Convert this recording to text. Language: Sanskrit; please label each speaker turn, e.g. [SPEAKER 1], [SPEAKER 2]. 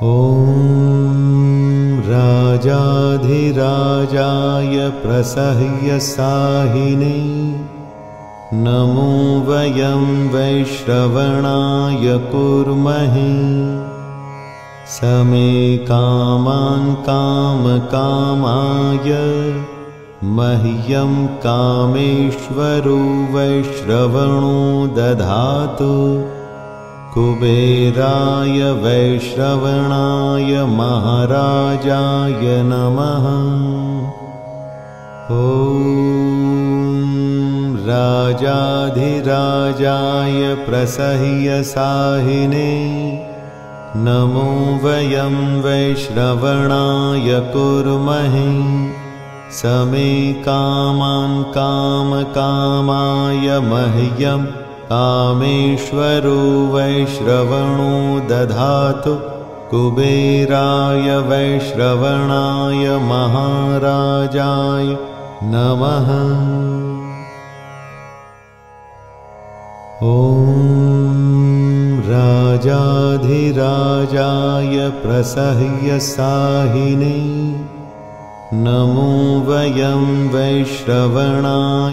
[SPEAKER 1] ॐ राजाधिराजाय प्रसह्यसाहिने नमो वयं वैश्रवणाय कुर्महे समे कामान् कामकामाय मह्यं कामेश्वरो वैश्रवणो दधातु कुबेराय वैश्रवणाय महाराजाय नमः। ॐ राजाधिराजाय प्रसह्यसाहिने नमो वयं वैश्रवणाय कुर्महे समे कामान् कामकामाय मह्यं कामेश्वरो वैश्रवणो दधातु कुबेराय वैश्रवणाय महाराजाय नमः। ॐ राजाधिराजाय प्रसह्यसाहिने नमो वयं वैश्रवणाय